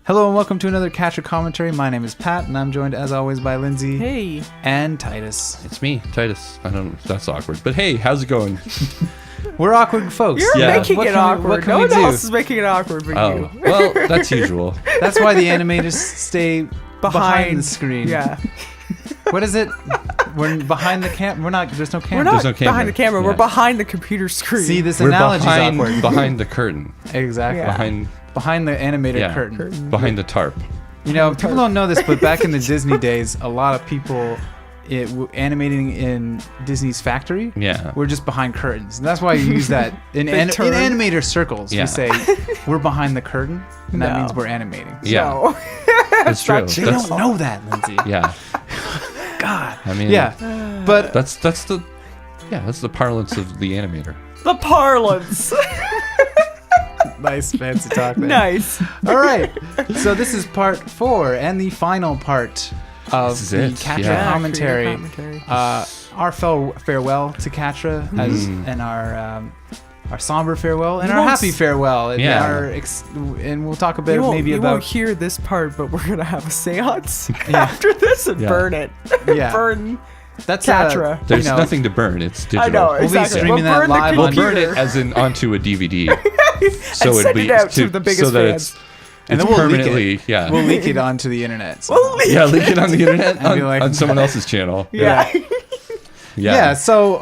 Hello and welcome to another Catra Commentary. My name is Pat, and I'm joined as always by Lindsay. Hey. And Titus. It's me, Titus. I don't know if that's awkward, but hey, how's it going? We're awkward folks. You're making it awkward. What can no we one do? else is making it awkward for you. Well, that's usual. That's why the animators stay behind the screen. Yeah. What is it? We're behind the camera. We're not. There's no camera. We're not no camera. behind the camera. Yeah. We're behind the computer screen. See, this We're analogy is awkward. behind the curtain. Exactly. Yeah. Behind the animated curtain. Behind the tarp. You know, people don't know this, but back in the Disney days, a lot of people animating in Disney's factory were just behind curtains. And that's why you use that in animator circles. Yeah. We say, we're behind the curtain, and that means we're animating. Yeah. No. That's true. They don't know that, Lindsay. Yeah. God. I mean, but that's the parlance of the animator. The parlance. Nice fancy talk there. Nice. All right. So this is part 4 and the final part of the Catra commentary. Our farewell to Catra and our somber farewell and our happy farewell and and we'll talk a bit about. You won't hear this part, but we're gonna have a seance after this and burn it. Yeah. Burn. That's Catra. There's nothing to burn. It's digital. I know, exactly. We'll be streaming that live on Burn it as in onto a DVD. So and send it out to the biggest fans. And then we'll permanently, leak it. We'll leak it onto the internet. So. Leak it on the internet like, on someone else's channel. Yeah, so,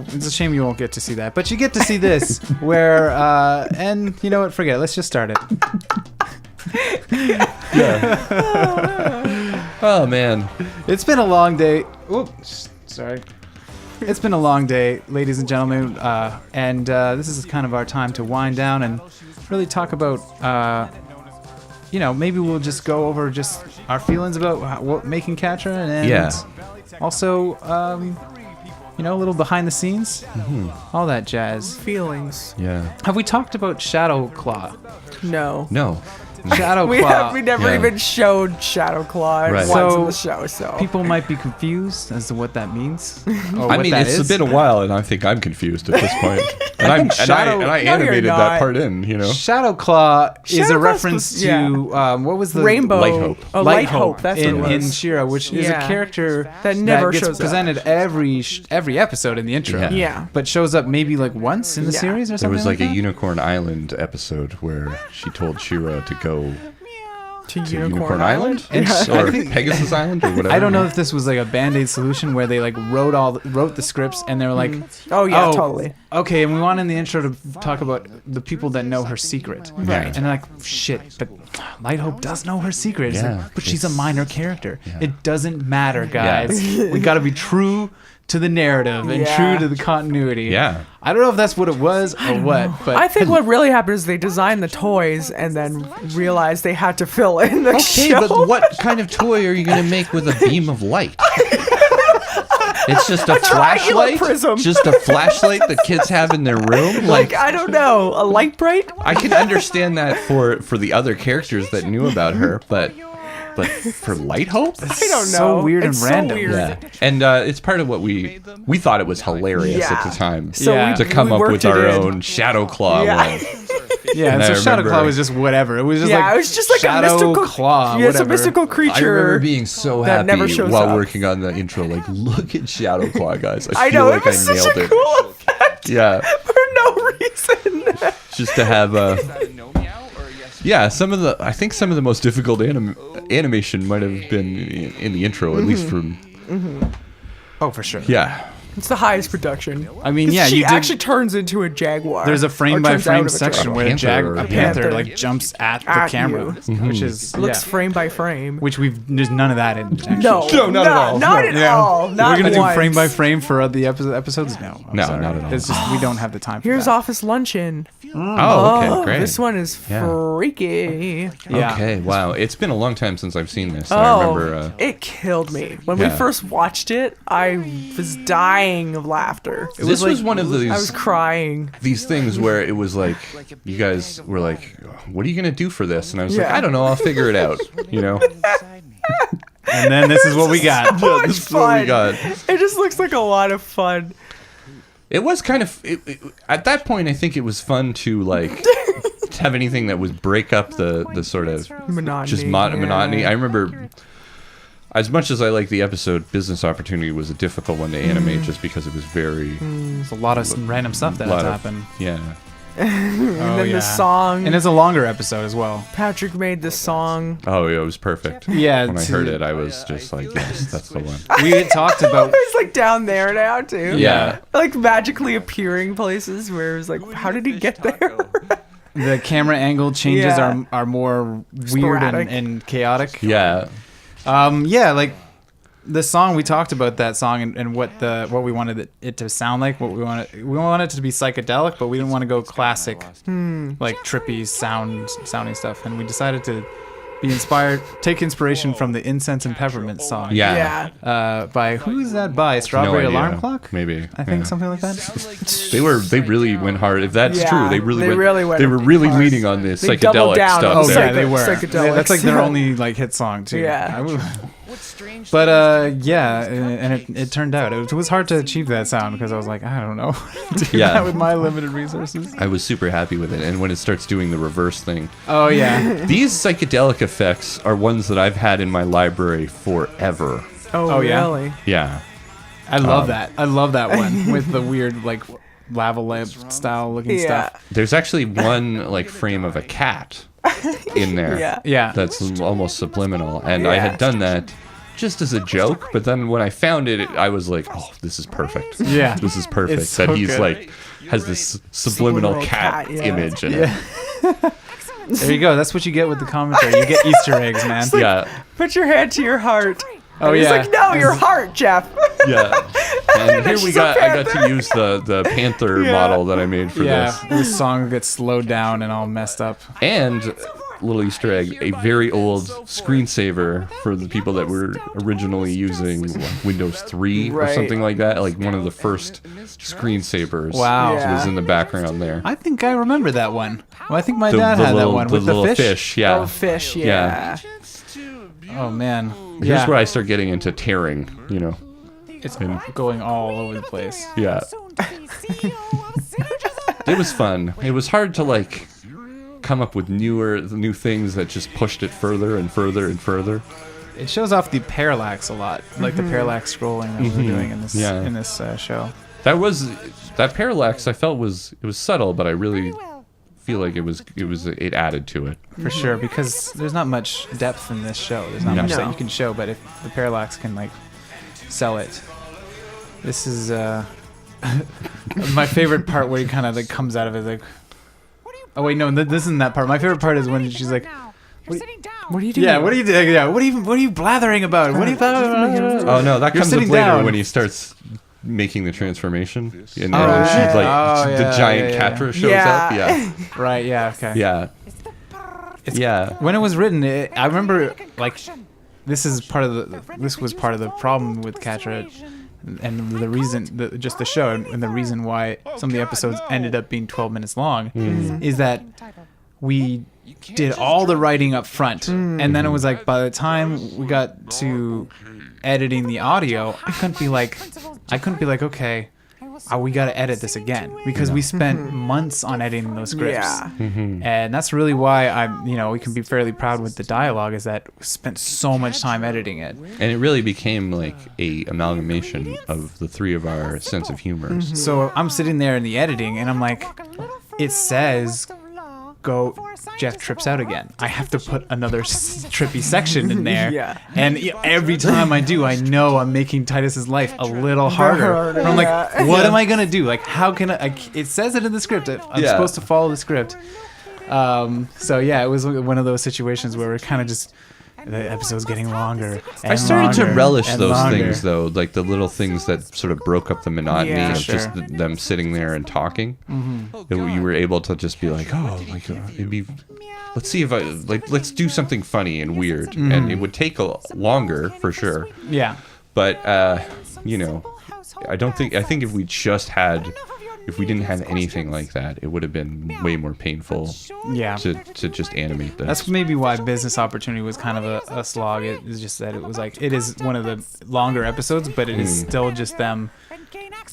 it's a shame you won't get to see that. But you get to see this, where, and you know what, forget it. Let's just start it. Oh, man. It's been a long day. Oops, sorry. It's been a long day, ladies and gentlemen, and this is kind of our time to wind down and really talk about, maybe we'll just go over just our feelings about what making Catra and also, a little behind the scenes, all that jazz. Feelings. Yeah. Have we talked about Shadow Claw? No. Shadow Claw. We never even showed Shadow Claw once in the show, so people might be confused as to what that means. It's been a while, and I think I'm confused at this point. And I animated that part in. Shadow Claw is a reference to what was the Rainbow Light Hope? Oh, Light Hope. That's in what it was. in She-Ra, which is a character that never gets shows presented up. every episode in the intro. Yeah. But shows up maybe like once in the series or something. There was like a that? Unicorn Island episode where she told She-Ra to go to Unicorn Island? Or Pegasus Island or whatever. I don't know if this was like a Band-Aid solution where they like wrote the scripts and they were like, totally. Okay, and we want in the intro to talk about the people that know her secret. Right. And they're like, shit, but Light Hope does know her secret. It's like, but she's a minor character. Yeah. It doesn't matter, guys. We got to be true to the narrative and true to the continuity. Yeah. I don't know if that's what it was or what, but I think what really happened is they designed the toys and then realized they had to fill in the show. But what kind of toy are you going to make with a beam of light? It's just a flashlight? Prism. Just a flashlight that kids have in their room? Like, I don't know, a light bright? I can understand that for the other characters that knew about her, but for Light Hope? I don't know. So weird and random. So weird. Yeah. And it's part of what we thought it was hilarious at the time. So to come up with our in. own Shadow Claw one. Yeah, and so Shadow Claw was just whatever. It was just it was just like Shadow a mystical Claw. Yeah, it's a mystical creature. I remember being so that never happy shows while up. working on the intro. Like, look at Shadow Claw, guys. I I feel know, like it was I such nailed a it. cool effect. Yeah. For no reason. Just to have some of the most difficult animation might have been in the intro, at least from. Oh, for sure. Yeah. It's the highest production. I mean, she actually turns into a jaguar. There's a frame-by-frame turns out of a section jaguar. where a panther like jumps at the camera, which is looks frame by frame. Which there's none of that in. Actually. No, not at all. Not at all. Not We're gonna once. do frame by frame for the episodes. No, I'm sorry. Not at all. It's just we don't have the time. Here's for that. Office Luncheon. Oh, okay, great. This one is freaky. Yeah. Okay, wow. It's been a long time since I've seen this. I remember. It killed me when we first watched it. I was dying of laughter. This was one of these. I was crying. These things where it was like, you guys were like, "What are you gonna do for this?" And I was like, "I don't know. I'll figure it out." And then this is what we got. This is what we got. It just looks like a lot of fun. It was kind of at that point. I think it was fun to like to have anything that would break up the sort of monotony. monotony. I remember, as much as I like the episode, Business Opportunity was a difficult one to animate just because it was very... There's a lot of random stuff that has happened. Yeah. And then the song. And it's a longer episode as well. Patrick made the song. Oh, yeah, it was perfect. Yeah. When I heard it, I was just like, yes, that's the one. We had talked about... It's like down there now, too. Yeah. Like magically appearing places where it was like, how did he get there? The camera angle changes are more weird Sporadic. and chaotic. Yeah. Like the song, we talked about that song and what we wanted it to sound like. We wanted it to be psychedelic, but we didn't want to go classic, like trippy sounding stuff. And we decided to take inspiration from the Incense and Peppermint song. Yeah. By who's that by? Strawberry No idea. Alarm Clock? Maybe. I think something like that. They really went hard. If that's true, they went were really hard. leaning on this They doubled psychedelic down stuff. on Oh the yeah, they were. psychedelics. That's like their only like hit song too. Yeah. But and it turned out it was hard to achieve that sound because I was like, I don't know, do that with my limited resources. I was super happy with it, and when it starts doing the reverse thing. Oh yeah. These psychedelic effects are ones that I've had in my library forever. Oh yeah? really? Yeah. I love that. I love that one with the weird like lava lamp style looking stuff. There's actually one like frame of a cat in there. Yeah. That's almost subliminal, and I had done that just as a joke, but then when I found it, I was like, oh, this is perfect. Yeah. This is perfect. It's so that he's good. like has this subliminal cat image in it. There you go. That's what you get with the commentary. You get Easter eggs, man. Yeah. Put your hand to your heart. Oh He's yeah. like, no, your heart, Jeff. Yeah. And here She's a I got to use the Panther model that I made for this. This song gets slowed down and all messed up. And little Easter egg, a very old screensaver for the people that were originally using Windows 3 or something like that. Like one of the first screensavers was in the background there. I think I remember that one. Well, I think my dad had that one with the little fish. Yeah. Oh, fish, yeah. Oh man. Here's where I start getting into tearing, It's going all over the place. Yeah. It was fun. It was hard to like come up with new things that just pushed it further and further and further. It shows off the parallax a lot, like the parallax scrolling that we're doing in this show. That parallax I felt was subtle, but I really feel like it added to it. For sure, because there's not much depth in this show. There's not much that you can show, but if the parallax can like sell it. This is my favorite part where he kind of like comes out of it like, oh wait, no, this isn't that part. My favorite part is when she's like, What are you doing? yeah, what are you doing? Yeah, what are you blathering about? What are you blathering about? Oh no, that You're comes up sitting later down. when he starts making the transformation, and right. she's like Oh, the yeah, giant yeah, Catra shows up. Yeah, Right, yeah, okay. yeah, yeah. When it was written, I remember like this was part of the problem with Catra, and the reason, just the show, and the reason why some of the episodes ended up being 12 minutes long, is that we did all the writing up front, and then it was like by the time we got to editing the audio, I couldn't be like, okay, we got to edit this again, because we spent months on editing those scripts. And that's really why we can be fairly proud with the dialogue, is that we spent so much time editing it. And it really became like a amalgamation of the three of our sense of humor. So I'm sitting there in the editing, and I'm like, it says, go, Jeff trips out again. I have to put another trippy section in there. And every time I do, I know I'm making Titus's life a little harder. And I'm like, what am I going to do? Like, how can it says it in the script. I'm supposed to follow the script. So yeah, it was one of those situations where we're kind of just, the episode's getting longer. I started to relish those longer. things, though, like the little things that sort of broke up the monotony of just them sitting there and talking. You were able to just be like, oh, like maybe let's see if let's do something funny and weird, and it would take longer for sure. Yeah, but I think if we didn't have anything like that, it would have been way more painful. Yeah. To just animate this. That's maybe why Business Opportunity was kind of a slog. It is just that it was like, it is one of the longer episodes, but it is still just them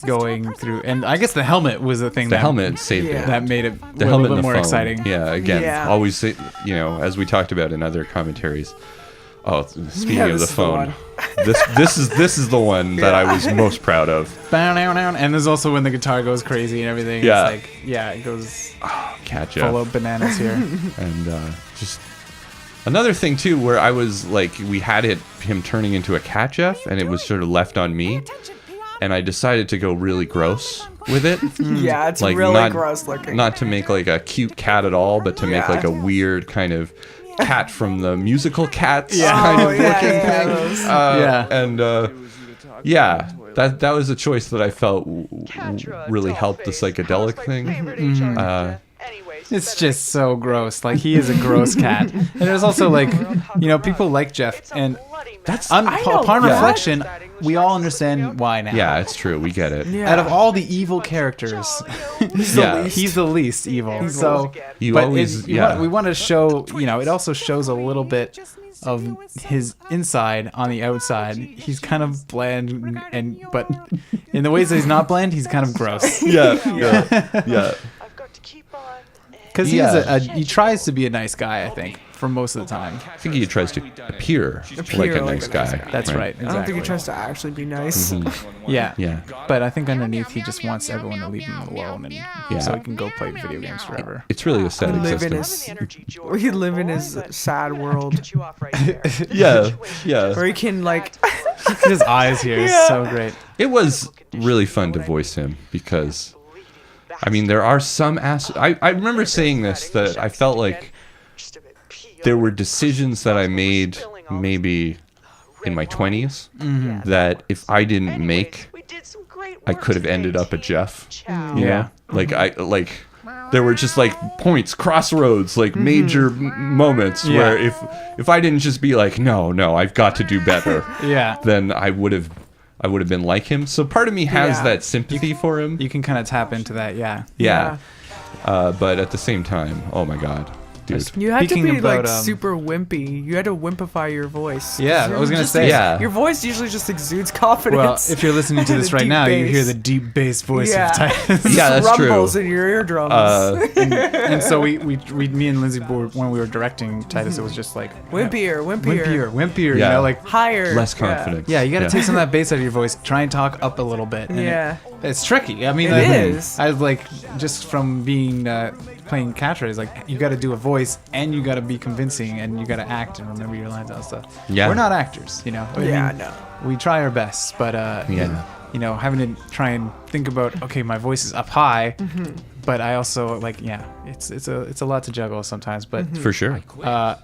going through, and I guess the helmet was the thing. The helmet saved it. That made it The a helmet little bit and the more phone. exciting. Yeah, again, Yeah. always, as we talked about in other commentaries. Oh, speaking of the this is the phone, one. this is the one that I was most proud of. And there's also when the guitar goes crazy and everything. Yeah. It's it goes Catch full up. of bananas here. And just another thing too, where I was like, we had him turning into a cat Jeff, and it was sort of left on me, and I decided to go really gross with it. Yeah, it's Like, really not- gross looking. Not to make like a cute cat at all, but to make like a weird kind of cat from the musical Cats kind of looking thing. those. That was a choice that I felt really helped the psychedelic thing. It's just so gross. Like, he is a gross cat. And there's also like, people like Jeff, and That's upon reflection, we all understand why now. yeah, it's true. We get it. Yeah. Out of all the evil characters, he's the least evil. So, You but always- we want to show, it also shows a little bit of his inside on the outside. He's kind of bland, but in the ways that he's not bland, he's kind of gross. Yeah. Because Yeah. he tries to be a nice guy, I think, for most of the time. I think he tries to appear like a nice guy. That's right. I don't think he Exactly. tries to actually be nice. Yeah. Yeah. But I think underneath, he just wants everyone to leave him alone, and so he can go play video games forever. It's really a sad Live in existence. he live in his sad world Yeah. where he can His eyes here is so great. It was really fun to voice him because, I mean, there are some I remember saying this, that I felt like there were decisions that I made maybe in my 20s that if I didn't make, I could have ended up a Jeff. Yeah. There were just like points, crossroads, like major moments Yeah. where if I didn't just be like, no, I've got to do better, Yeah. then I would have been like him. So part of me has Yeah. that sympathy for him. You can kind of tap into that, yeah. Yeah. But at the same time, oh my God, dude. You had Speaking to be about, super wimpy. You had to wimpify your voice. Yeah, I was gonna Just say. Yeah. Your voice usually just exudes Well, confidence. if you're listening to And this a right deep now, you bass. hear the deep bass voice Yeah. of Titus. Yeah, that's true. rumbles in your eardrums. And so we me and Lindsay, when we were directing Titus, it was just like Wimpier. wimpier. Yeah. Higher. Less Yeah. confidence. Yeah, you got to take some of that bass out of your voice. Try and talk up a little bit. And Yeah. it's tricky. I mean, It is. I like just from being playing Catra is like you got to do a voice and you got to be convincing and you got to act and remember your lines and stuff. Yeah. We're not actors, I Yeah, mean, no. we try our best, but having to try and think about okay, my voice is up high, but I also it's a lot to juggle sometimes, but For sure.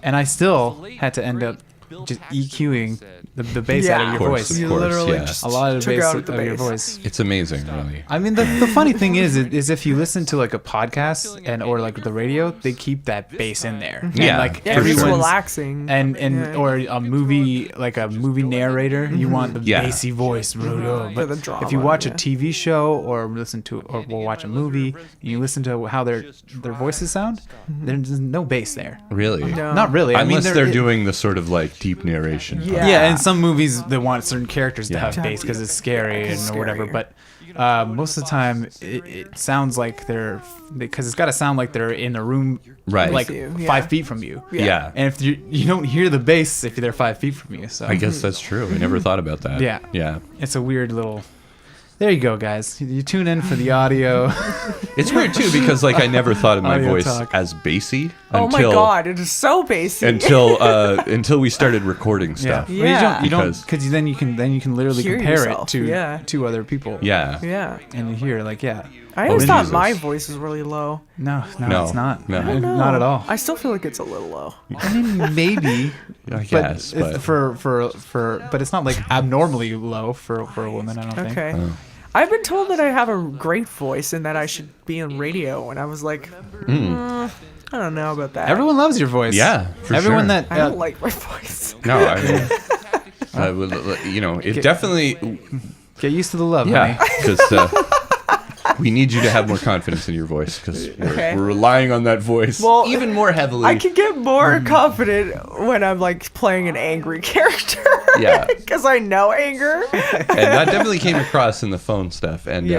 and I still had to end up just EQing the bass out of your Of course, voice. You course, literally yeah. just A lot of the took bass out of the your bass. voice. It's amazing, really. I mean, the funny thing is if you listen to like a podcast or like the radio, they keep that bass in there. And, Yeah, like Yeah, it's everyone's relaxing. and or a movie narrator, you want the Yeah. bassy voice. But the drama, if you watch yeah. a TV show or watch a movie, and you listen to how their voices sound, there's no bass there. Really. No. Not really. I mean, Unless they're doing the sort of like deep narration. part. Yeah. in some movies they want certain characters to Yeah. have bass because it's scary It's or whatever. scary. But most of the time, it sounds like because it's got to sound like they're in a room, Right. like With you, yeah. 5 feet from you. Yeah. And if you don't hear the bass if they're 5 feet from you, so I guess that's true. I never thought about that. Yeah. Yeah. it's a weird little. There you go, guys. You tune in for the audio. It's weird too because like I never thought of my Audio voice talk. as bassy Oh my until god, it is so basic. until we started recording stuff. Well, you don't Because- because then you can literally Hear compare yourself, it yeah. to other people. Yeah. Yeah. And you hear like I always Oh, thought Jesus. my voice was really low. no, No, it's not. no. I don't know. Not at all. I still feel like it's a little low. I mean, maybe. I guess, but, but but it's not like abnormally low for a woman. I don't think. Okay. I've been told that I have a great voice and that I should be on radio, and I was like, I don't know about that. Everyone loves your voice. Yeah, for Everyone sure. that I don't like my voice. no, I would, it definitely get used to the love, yeah honey. because We need you to have more confidence in your voice because we're relying on that voice even more heavily. I can get more confident when I'm like playing an angry character. Yeah. Because I know anger. And that definitely came across in the phone stuff. And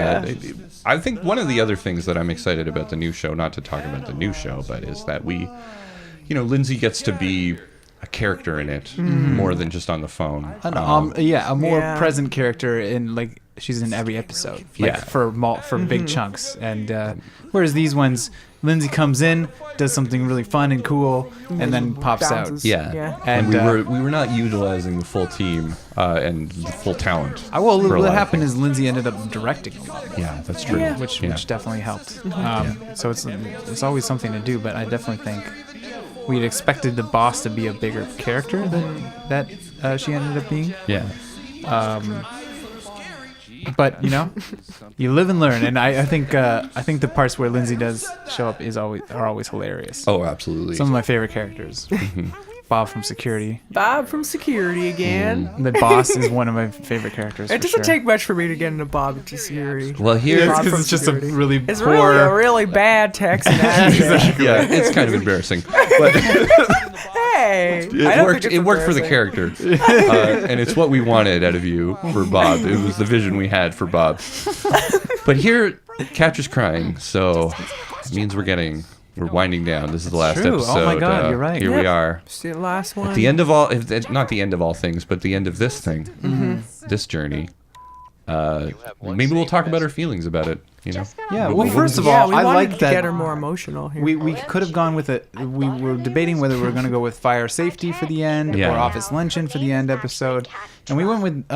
I think one of the other things that I'm excited about the new show, not to talk about the new show, but is that Lindsay gets to be a character in it more than just on the phone. A more present character in like she's in every episode. For big chunks. And whereas these ones, Lindsay comes in, does something really fun and cool, and then pops out. Yeah. And we were not utilizing the full team and the full talent. What happened is Lindsay ended up directing a lot more. Yeah, that's true. Which definitely helped. So it's always something to do, but I definitely think we'd expected the boss to be a bigger character than that she ended up being. Yeah. But you live and learn, and I think the parts where Lindsay does show up are always hilarious. Oh, absolutely. Some of my favorite characters. Bob from Security. Bob from Security again. The boss is one of my favorite characters. It doesn't take much for me to get into Bob to Security. Well, here it's just a really it's really a really bad text and exactly. Yeah, it's kind of embarrassing. But hey, it worked for the character, and it's what we wanted out of you for Bob. It was the vision we had for Bob. But here, Catra's crying, so it means we're winding down. This is the last episode. Oh my God, you're right. Here we are. It's the last one. At the end of not the end of all things, but the end of this thing, this journey. Maybe we'll talk about our feelings about it. Yeah. Well, first of all, I like that. Get her more emotional here. We could have gone with it. We were debating whether we were going to go with fire safety for the end or office luncheon for the end episode, and we went with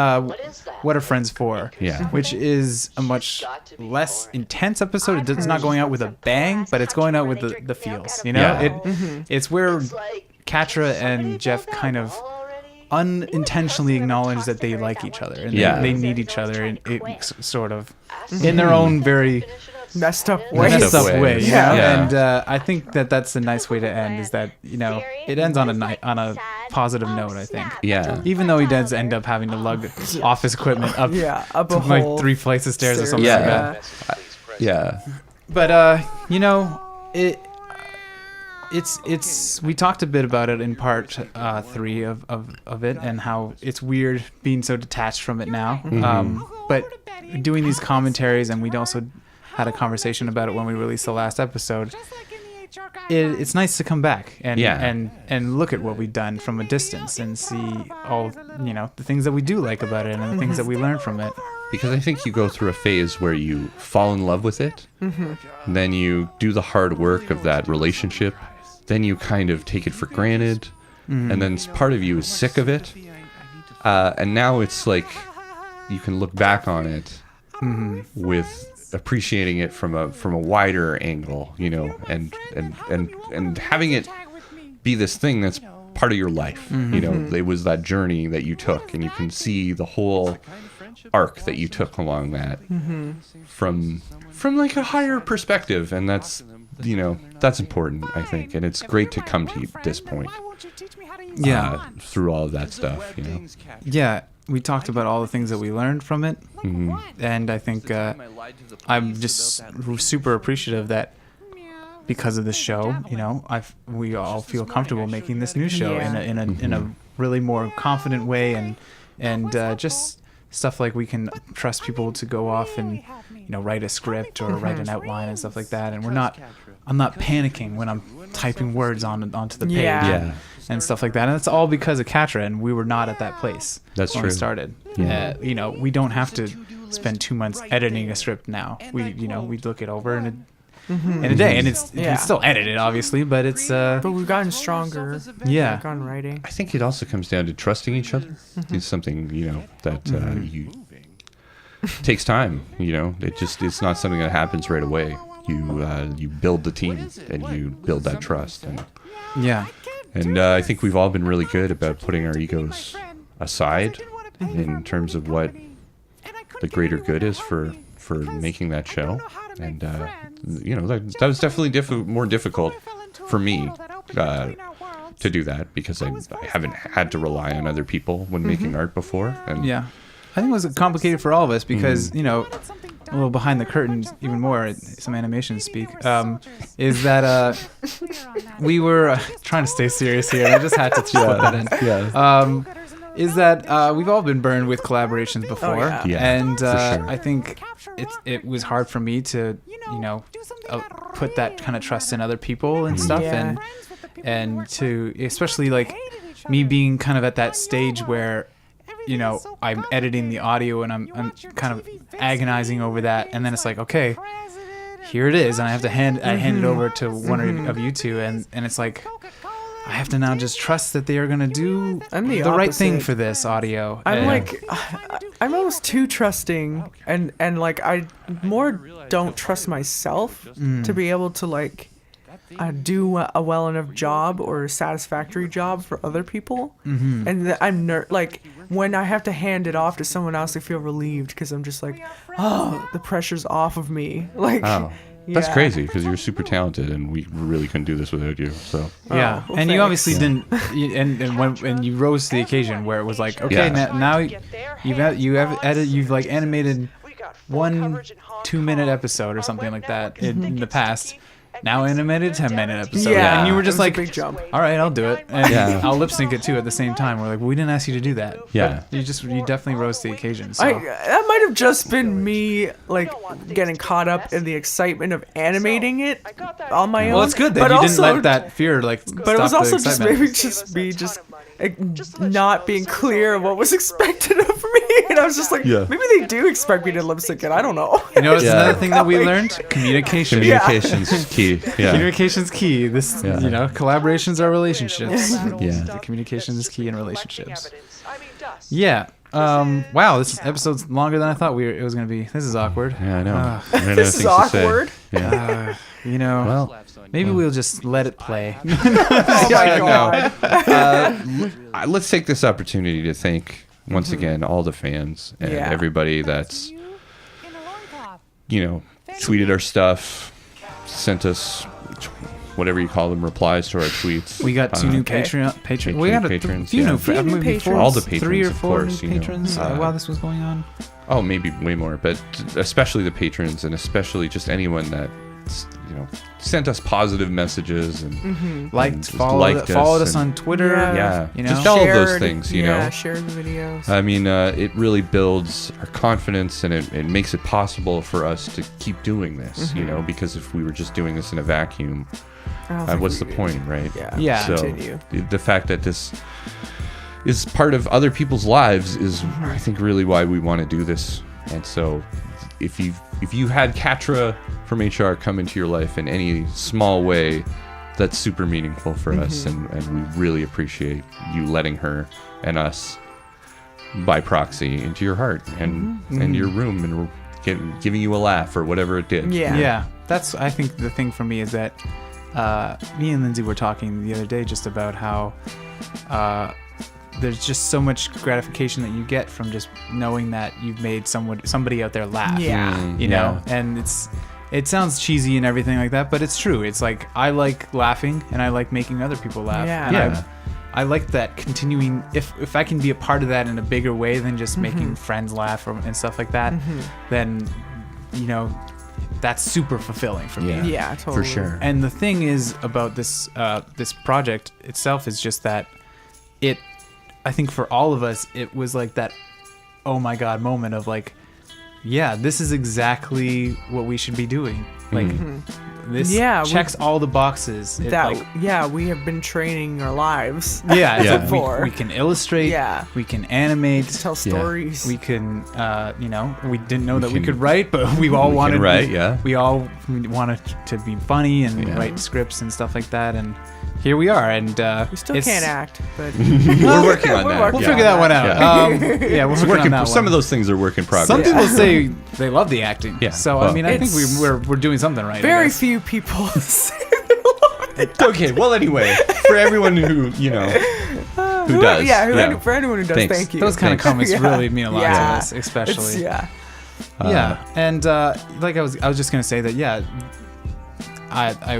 What Are Friends For? Yeah. Which is a much less intense episode. It's not going out with a bang, but it's going out with the feels. It's where Catra and Jeff kind of unintentionally acknowledge that they like each other and they need each other, and it sort of in their own very messed up way. And I think that's a nice way to end, is that it ends on a positive note, I think. Even though he does end up having to lug office equipment up a like 3 flights of stairs or something like that. But it's we talked a bit about it in part 3 of it, and how it's weird being so detached from it now. But doing these commentaries, and we also had a conversation about it when we released the last episode. It's nice to come back and look at what we've done from a distance and see all the things that we do like about it and the things that we learned from it. Because I think you go through a phase where you fall in love with it, then you do the hard work of that relationship, then you kind of take it for granted, and then part of you is sick of it, and now it's like you can look back on it with appreciating it from a wider angle, and having it be this thing that's part of your life. It was that journey that you took, and you can see the whole arc that you took along that from like a higher perspective, and that's important, I think, and it's great to come to this point through all of that stuff. We talked about all the things that we learned from it, and I think I'm just super appreciative that because of this show, we all feel comfortable making this new show in a really more confident way, and just stuff like we can trust people to go off and write a script or write an outline and stuff like that, and I'm not panicking when I'm typing words onto the page and stuff like that, and it's all because of Catra, and we were not at that place when we started. We don't have to spend 2 months editing a script now. We look it over in a day, and it's still edited, obviously, but it's but we've gotten stronger. On writing. I think it also comes down to trusting each other. It's something that you takes time. It's not something that happens right away. You build the team and you build that trust, and I think we've all been really good about putting our egos aside in terms of what the greater good is for making that show. And that was definitely more difficult for me to do that, because I haven't had to rely on other people when making art before. And I think it was complicated for all of us because a little behind the curtain, even more, some animation speak, is that we were trying to stay serious here. I just had to slip that in. Yeah. Is that we've all been burned with collaborations before, and sure. I think it was hard for me to put that kind of trust in other people and stuff, and to especially like me being kind of at that stage where I'm editing the audio and I'm kind of agonizing over that, and then it's like, okay, here it is, and I have to hand it over to one of you two, and it's like I have to now just trust that they are going to do the right thing for this audio. I'm almost too trusting, and like I more don't trust myself to be able to like do a well enough job or a satisfactory job for other people. And I'm like when I have to hand it off to someone else, I feel relieved because I'm just like, oh, the pressure's off of me. Like. Oh. That's crazy because you're super talented, and we really couldn't do this without you. So yeah, well, and thanks. you obviously didn't. And you rose to the occasion where it was like, okay, now you've like animated 1 2-minute episode or something like that in the past. Now animated 10-minute episode. Yeah, and you were just like, big jump. all right, I'll do it, and I'll lip sync it too at the same time. We're like, we didn't ask you to do that. Yeah, but you definitely rose to the occasion. So. That might have just been me like getting caught up in the excitement of animating it on my own. Well, it's good that you didn't let that fear like. But it was also just maybe just me not being clear of what was expected of me, and I was just like, maybe they do expect me to lip sync it. I don't know. You know, it's another thing that we learned: communication. Communication's key. Yeah. Communication's key. This, collaborations are relationships. Yeah. Communication is key in relationships. Yeah. Wow, this episode's longer than I thought it was going to be. This is awkward. Yeah, I know. This is awkward. Yeah. Well, maybe we'll just let it play. Oh my God. Let's take this opportunity to thank once again all the fans and everybody that's tweeted our stuff, sent us whatever you call them, replies to our tweets. We got 2 new patrons. We got a few new patrons. All the patrons, 3 or 4 of course, new patrons while this was going on. Oh, maybe way more, but especially the patrons, and especially just anyone that sent us positive messages and followed us on Twitter. Just all of those things. Share the videos. I mean, it really builds our confidence, and it makes it possible for us to keep doing this. Because if we were just doing this in a vacuum, what's the point, right? Yeah. So Continue. The fact that this is part of other people's lives is, I think, really why we want to do this. And so, if you had Catra from HR come into your life in any small way, that's super meaningful for us, and we really appreciate you letting her and us by proxy into your heart and your room, and giving you a laugh or whatever it did. Yeah. That's, I think, the thing for me is that me and Lindsay were talking the other day just about how there's just so much gratification that you get from just knowing that you've made somebody out there laugh. And it sounds cheesy and everything like that, but it's true. It's like, I like laughing and I like making other people laugh. I like that continuing. If I can be a part of that in a bigger way than just making friends laugh and stuff like that, then that's super fulfilling for me. Yeah, totally. For sure. And the thing is about this project itself is just that I think for all of us, it was like that, oh my God moment of like, yeah, this is exactly what we should be doing. Like, this checks all the boxes. We have been training our lives. For. We can illustrate. We can animate. Tell stories. We can, we didn't know that we could write, but we all wanted to write. We all wanted to be funny and write scripts and stuff like that. And here we are, and we still can't act, but we're working on that. We'll figure that one out. We're working on that. Some of those things are work in progress. Some people say they love the acting. So I mean, I think we're doing something right. Very few people say they love it. Okay, well, anyway, for everyone who who does, for anyone who does, thanks. thank you. Those kind of comments really mean a lot to us, especially. And like I was just gonna say that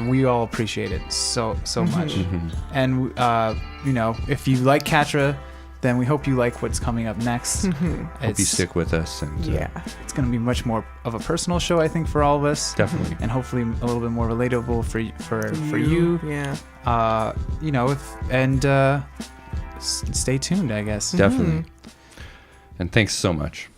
we all appreciate it so much. And if you like Catra, then we hope you like what's coming up next. Hope you stick with us. And it's going to be much more of a personal show, I think, for all of us. Definitely. And hopefully a little bit more relatable for you. Yeah. You know, stay tuned, I guess. Definitely. And thanks so much.